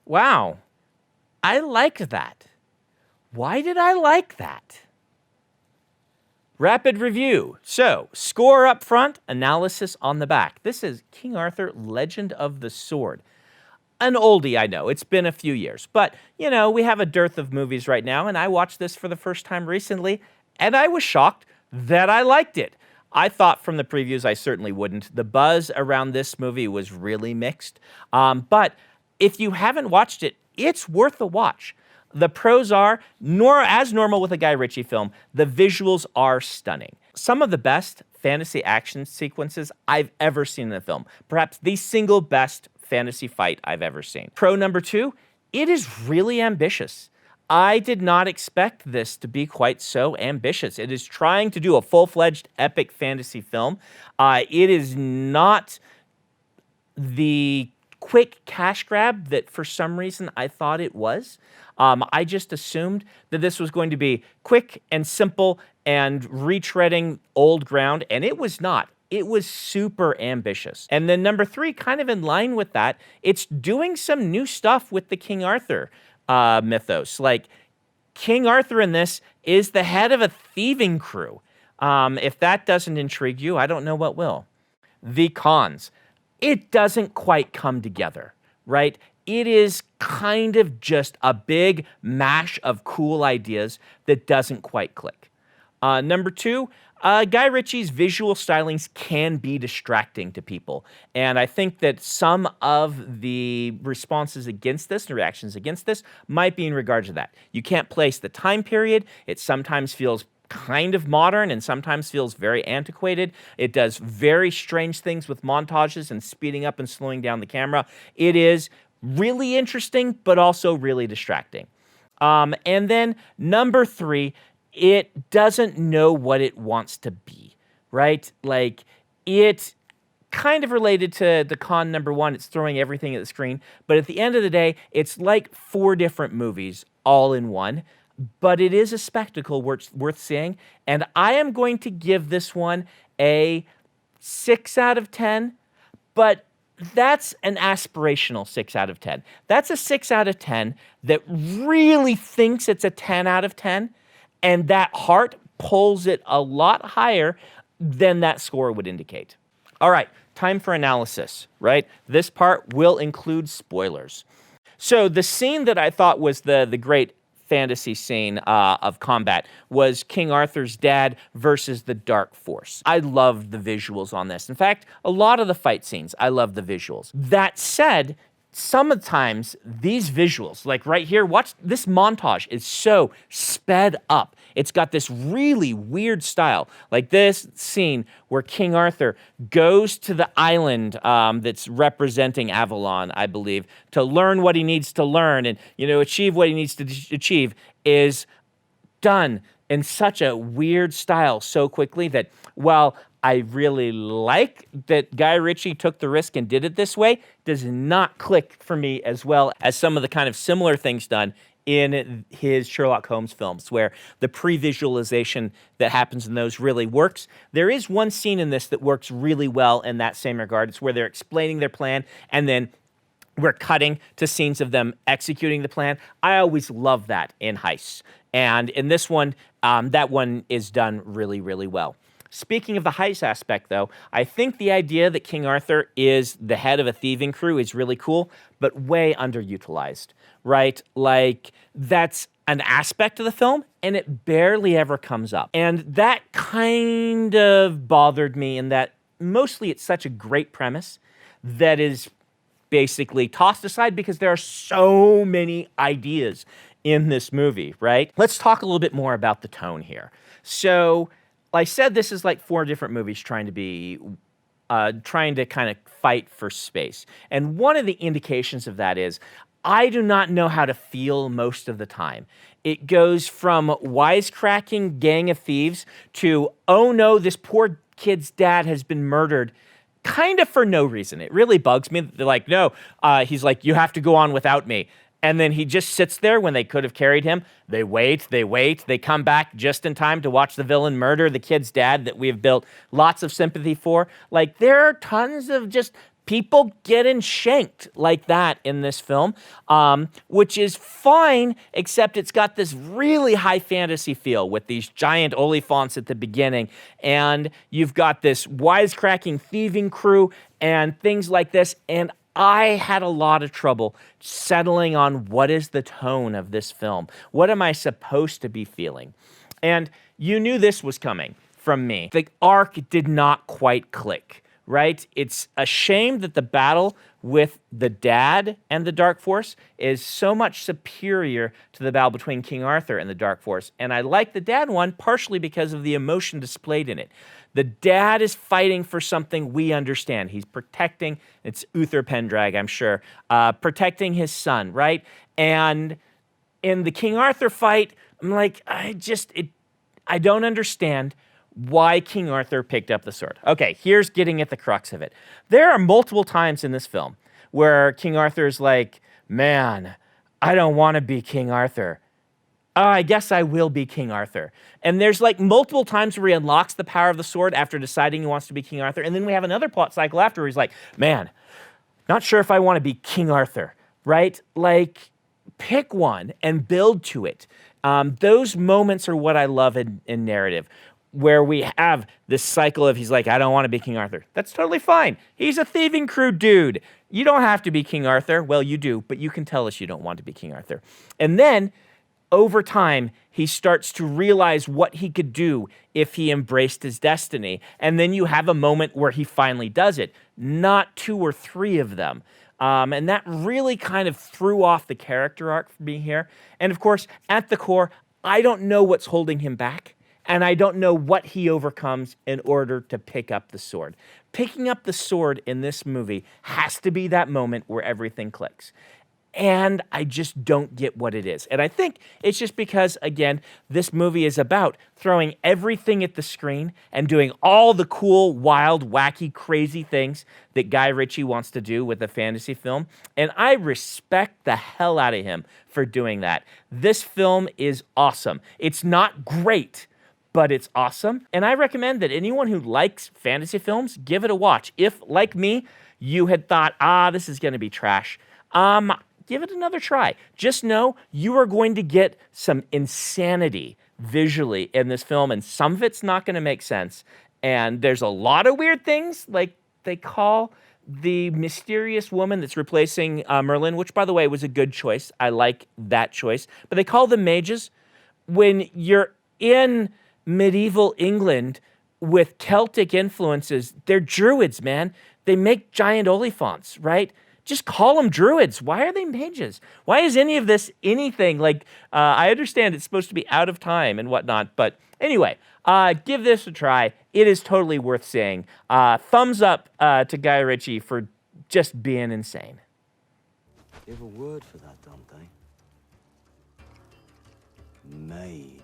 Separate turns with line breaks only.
Wow. I liked that. Why did I like that? Rapid review. So, score up front, analysis on the back. This is King Arthur, Legend of the Sword. An oldie, I know. It's been a few years. But, we have a dearth of movies right now, and I watched this for the first time recently, and I was shocked that I liked it. I thought from the previews I certainly wouldn't. The buzz around this movie was really mixed. But if you haven't watched it, it's worth a watch. The pros are, as normal with a Guy Ritchie film, the visuals are stunning. Some of the best fantasy action sequences I've ever seen in a film. Perhaps the single best fantasy fight I've ever seen. Pro number 2, it is really ambitious. I did not expect this to be quite so ambitious. It is trying to do a full-fledged epic fantasy film. It is not the quick cash grab that for some reason I thought it was. I just assumed that this was going to be quick and simple and retreading old ground, and it was not. It was super ambitious. And then number 3, kind of in line with that, it's doing some new stuff with the King Arthur mythos. Like, King Arthur in this is the head of a thieving crew. If that doesn't intrigue you, I don't know what will. The cons. It doesn't quite come together, right? It is kind of just a big mash of cool ideas that doesn't quite click. Number 2, Guy Ritchie's visual stylings can be distracting to people. And I think that some of the responses against this and reactions against this might be in regard to that. You can't place the time period. It sometimes feels kind of modern and sometimes feels very antiquated. It does very strange things with montages and speeding up and slowing down the camera. It is really interesting, but also really distracting. And then number 3, it doesn't know what it wants to be, right? Like, it kind of related to the con number 1. It's throwing everything at the screen. But at the end of the day, it's like 4 different movies all in one. But it is a spectacle worth seeing. And I am going to give this one a 6 out of 10. But that's an aspirational 6 out of 10. That's a 6 out of 10 that really thinks it's a 10 out of 10. And that heart pulls it a lot higher than that score would indicate. All right, time for analysis, right? This part will include spoilers. So the scene that I thought was the great fantasy scene of combat was King Arthur's dad versus the Dark Force. I loved the visuals on this. In fact, a lot of the fight scenes, I love the visuals. That said, sometimes these visuals, like right here, watch this montage, is so sped up. It's got this really weird style, like this scene where King Arthur goes to the island that's representing Avalon, I believe, to learn what he needs to learn and, achieve what he needs to achieve, is done in such a weird style so quickly that while I really like that Guy Ritchie took the risk and did it this way, does not click for me as well as some of the kind of similar things done in his Sherlock Holmes films, where the pre-visualization that happens in those really works. There is one scene in this that works really well in that same regard. It's where they're explaining their plan, and then we're cutting to scenes of them executing the plan. I always love that in heists. And in this one, that one is done really, really well. Speaking of the heist aspect, though, I think the idea that King Arthur is the head of a thieving crew is really cool, but way underutilized, right? Like, that's an aspect of the film, and it barely ever comes up. And that kind of bothered me in that mostly it's such a great premise that is basically tossed aside because there are so many ideas in this movie, right? Let's talk a little bit more about the tone here. So, I said this is like 4 different movies trying to kind of fight for space. And one of the indications of that is I do not know how to feel most of the time. It goes from wisecracking gang of thieves to, oh no, this poor kid's dad has been murdered, kind of for no reason. It really bugs me. They're like, no, he's like, you have to go on without me. And then he just sits there when they could have carried him. They wait. They come back just in time to watch the villain murder the kid's dad that we have built lots of sympathy for. Like, there are tons of just people getting shanked like that in this film, which is fine, except it's got this really high fantasy feel with these giant olifants at the beginning, and you've got this wisecracking thieving crew and things like this, and I had a lot of trouble settling on what is the tone of this film. What am I supposed to be feeling? And you knew this was coming from me. The arc did not quite click, right? It's a shame that the battle with the dad and the Dark Force is so much superior to the battle between King Arthur and the Dark Force. And I like the dad one partially because of the emotion displayed in it. The dad is fighting for something we understand. He's protecting, it's Uther Pendrag, I'm sure, protecting his son, right? And in the King Arthur fight, I'm like, I don't understand why King Arthur picked up the sword. Okay, here's getting at the crux of it. There are multiple times in this film where King Arthur's like, man, I don't want to be King Arthur. Oh, I guess I will be King Arthur. And there's like multiple times where he unlocks the power of the sword after deciding he wants to be King Arthur. And then we have another plot cycle after where he's like, man, not sure if I want to be King Arthur, right? Like, pick one and build to it. Those moments are what I love in narrative, where we have this cycle of he's like, I don't want to be King Arthur. That's totally fine. He's a thieving crew dude. You don't have to be King Arthur. Well, you do, but you can tell us you don't want to be King Arthur. And then over time, he starts to realize what he could do if he embraced his destiny. And then you have a moment where he finally does it, not 2 or 3 of them. And that really kind of threw off the character arc for me here. And of course, at the core, I don't know what's holding him back. And I don't know what he overcomes in order to pick up the sword. Picking up the sword in this movie has to be that moment where everything clicks. And I just don't get what it is. And I think it's just because, again, this movie is about throwing everything at the screen and doing all the cool, wild, wacky, crazy things that Guy Ritchie wants to do with a fantasy film. And I respect the hell out of him for doing that. This film is awesome. It's not great, but it's awesome. And I recommend that anyone who likes fantasy films, give it a watch. If, like me, you had thought, this is going to be trash, give it another try. Just know you are going to get some insanity visually in this film, and some of it's not going to make sense. And there's a lot of weird things, like they call the mysterious woman that's replacing Merlin, which, by the way, was a good choice. I like that choice. But they call them mages. When you're in medieval England with Celtic influences, they're druids, man. They make giant olifants, right? Just call them druids. Why are they mages? Why is any of this anything? Like, I understand it's supposed to be out of time and whatnot, but anyway, give this a try. It is totally worth seeing. Thumbs up to Guy Ritchie for just being insane.
You have a word for that, Dante? Mage.